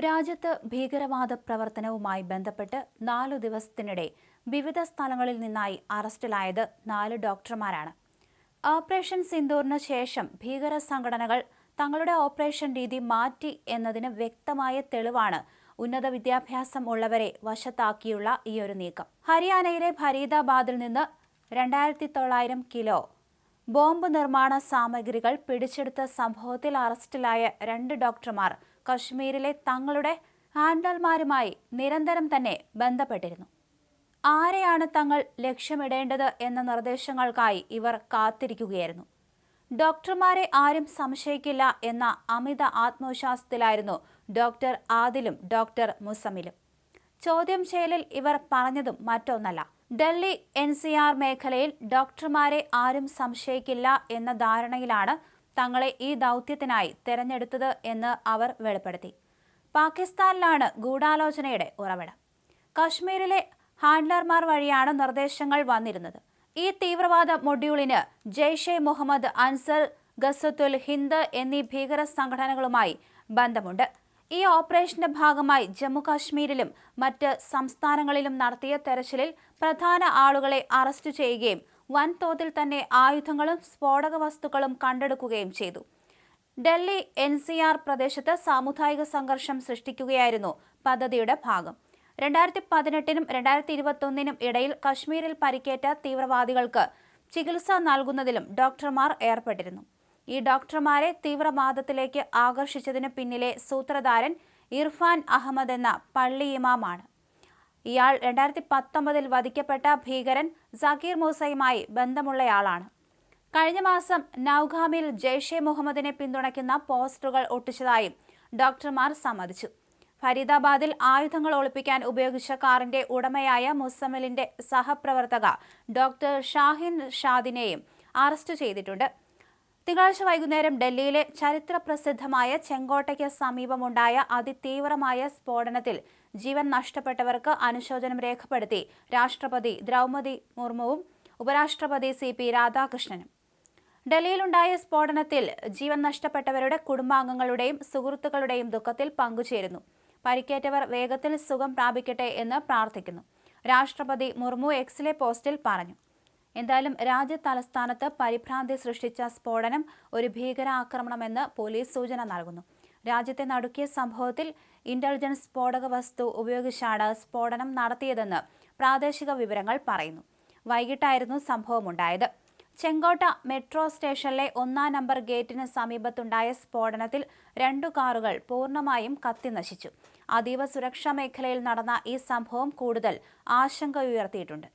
രാജ്യത്ത് ഭീകരവാദ പ്രവർത്തനവുമായി ബന്ധപ്പെട്ട് 4 ദിവസത്തിനിടെ വിവിധ സ്ഥലങ്ങളിൽ നിന്നായി അറസ്റ്റിലായത് 4 ഡോക്ടർമാരാണ്. ഓപ്പറേഷൻ സിന്ദൂറിന് ശേഷം ഭീകര സംഘടനകൾ തങ്ങളുടെ ഓപ്പറേഷൻ രീതി മാറ്റി എന്നതിന് വ്യക്തമായ തെളിവാണ് ഉന്നത വിദ്യാഭ്യാസം ഉള്ളവരെ വശത്താക്കിയുള്ള ഈയൊരു നീക്കം. ഹരിയാനയിലെ ഫരീദാബാദിൽ നിന്ന് 2900 കിലോ ബോംബ് നിർമ്മാണ സാമഗ്രികൾ പിടിച്ചെടുത്ത സംഭവത്തിൽ അറസ്റ്റിലായ 2 ഡോക്ടർമാർ കശ്മീരിലെ തങ്ങളുടെ ഹാൻഡലർമാരുമായി നിരന്തരം തന്നെ ബന്ധപ്പെട്ടിരുന്നു. ആരെയാണ് തങ്ങൾ ലക്ഷ്യമിടേണ്ടത് എന്ന നിർദ്ദേശങ്ങൾക്കായി ഇവർ കാത്തിരിക്കുകയായിരുന്നു. ഡോക്ടർമാരെ ആരും സംശയിക്കില്ല എന്ന അമിത ആത്മവിശ്വാസത്തിലായിരുന്നു ഡോക്ടർ ആദിലും ഡോക്ടർ മുസമ്മിലും. ചോദ്യം ചെയ്യലിൽ ഇവർ പറഞ്ഞതും മറ്റൊന്നല്ല. ഡൽഹി NCR മേഖലയിൽ ഡോക്ടർമാരെ ആരും സംശയിക്കില്ല എന്ന ധാരണയിലാണ് തങ്ങളെ ഈ ദൗത്യത്തിനായി തെരഞ്ഞെടുത്തത് എന്ന് അവർ വെളിപ്പെടുത്തി. പാകിസ്ഥാനിലാണ് ഗൂഢാലോചനയുടെ ഉറവിടം. കശ്മീരിലെ ഹാൻഡലർമാർ വഴിയാണ് നിർദ്ദേശങ്ങൾ വന്നിരുന്നത്. ഈ തീവ്രവാദ മൊഡ്യൂളിന് ജെയ്ഷെ മുഹമ്മദ്, അൻസർ ഗസ്വത്തുൽ ഹിന്ദ് എന്നീ ഭീകര സംഘടനകളുമായി ബന്ധമുണ്ട്. ഈ ഓപ്പറേഷന്റെ ഭാഗമായി ജമ്മു കാശ്മീരിലും മറ്റ് സംസ്ഥാനങ്ങളിലും നടത്തിയ തെരച്ചിലിൽ പ്രധാന ആളുകളെ അറസ്റ്റ് ചെയ്യുകയും വൻതോതിൽ തന്നെ ആയുധങ്ങളും സ്ഫോടക വസ്തുക്കളും കണ്ടെടുക്കുകയും ചെയ്തു. ഡൽഹി NCR പ്രദേശത്ത് സാമുദായിക സംഘർഷം സൃഷ്ടിക്കുകയായിരുന്നു പദ്ധതിയുടെ ഭാഗം. 2018-നും 2021-നും ഇടയിൽ കശ്മീരിൽ പരിക്കേറ്റ തീവ്രവാദികൾക്ക് ചികിത്സ നൽകുന്നതിലും ഡോക്ടർമാർ ഏർപ്പെട്ടിരുന്നു. ഈ ഡോക്ടർമാരെ തീവ്രവാദത്തിലേക്ക് ആകർഷിച്ചതിന് പിന്നിലെ സൂത്രധാരൻ ഇർഫാൻ അഹമ്മദ് എന്ന പള്ളി ഇമാമാണ്. ഇയാൾ 2019-ൽ വധിക്കപ്പെട്ട ഭീകരൻ സക്കീർ മൂസയുമായി ബന്ധമുള്ളയാളാണ്. കഴിഞ്ഞ മാസം നൌഗാമിൽ ജെയ്ഷെ മുഹമ്മദിനെ പിന്തുണയ്ക്കുന്ന പോസ്റ്ററുകൾ ഒട്ടിച്ചതായും ഡോക്ടർമാർ സമ്മതിച്ചു. ഫരീദാബാദിൽ ആയുധങ്ങൾ ഒളിപ്പിക്കാൻ ഉപയോഗിച്ച കാറിന്റെ ഉടമയായ മുസമ്മിലിന്റെ സഹപ്രവർത്തക ഡോക്ടർ ഷാഹിൻ ഷാദിനെയും അറസ്റ്റ് ചെയ്തിട്ടുണ്ട്. തിങ്കളാഴ്ച വൈകുന്നേരം ഡൽഹിയിലെ ചരിത്രപ്രസിദ്ധമായ ചെങ്കോട്ടയ്ക്ക് സമീപമുണ്ടായ അതിതീവ്രമായ സ്ഫോടനത്തിൽ ജീവൻ നഷ്ടപ്പെട്ടവർക്ക് അനുശോചനം രേഖപ്പെടുത്തി രാഷ്ട്രപതി ദ്രൗപദി മുർമുവും ഉപരാഷ്ട്രപതി CP രാധാകൃഷ്ണനും. ഡൽഹിയിലുണ്ടായ സ്ഫോടനത്തിൽ ജീവൻ നഷ്ടപ്പെട്ടവരുടെ കുടുംബാംഗങ്ങളുടെയും സുഹൃത്തുക്കളുടെയും ദുഃഖത്തിൽ പങ്കുചേരുന്നു. പരിക്കേറ്റവർ വേഗത്തിൽ സുഖം പ്രാപിക്കട്ടെ എന്ന് പ്രാർത്ഥിക്കുന്നു. രാഷ്ട്രപതി മുർമു Xലെ പോസ്റ്റിൽ പറഞ്ഞു. എന്തായാലും രാജ്യ തലസ്ഥാനത്ത് പരിഭ്രാന്തി സൃഷ്ടിച്ച സ്ഫോടനം ഒരു ഭീകരാക്രമണമെന്ന് പോലീസ് സൂചന നൽകുന്നു. രാജ്യത്തെ നടുക്കിയ സംഭവത്തിൽ ഇന്റലിജൻസ് സ്ഫോടക വസ്തു ഉപയോഗിച്ചാണ് സ്ഫോടനം നടത്തിയതെന്ന് പ്രാദേശിക വിവരങ്ങൾ പറയുന്നു. വൈകിട്ടായിരുന്നു സംഭവമുണ്ടായത്. ചെങ്കോട്ട മെട്രോ സ്റ്റേഷനിലെ 1-ാം നമ്പർ ഗേറ്റിന് സമീപത്തുണ്ടായ സ്ഫോടനത്തിൽ 2 കാറുകൾ പൂർണ്ണമായും കത്തിനശിച്ചു. അതീവ സുരക്ഷാ മേഖലയിൽ നടന്ന ഈ സംഭവം കൂടുതൽ ആശങ്ക ഉയർത്തിയിട്ടുണ്ട്.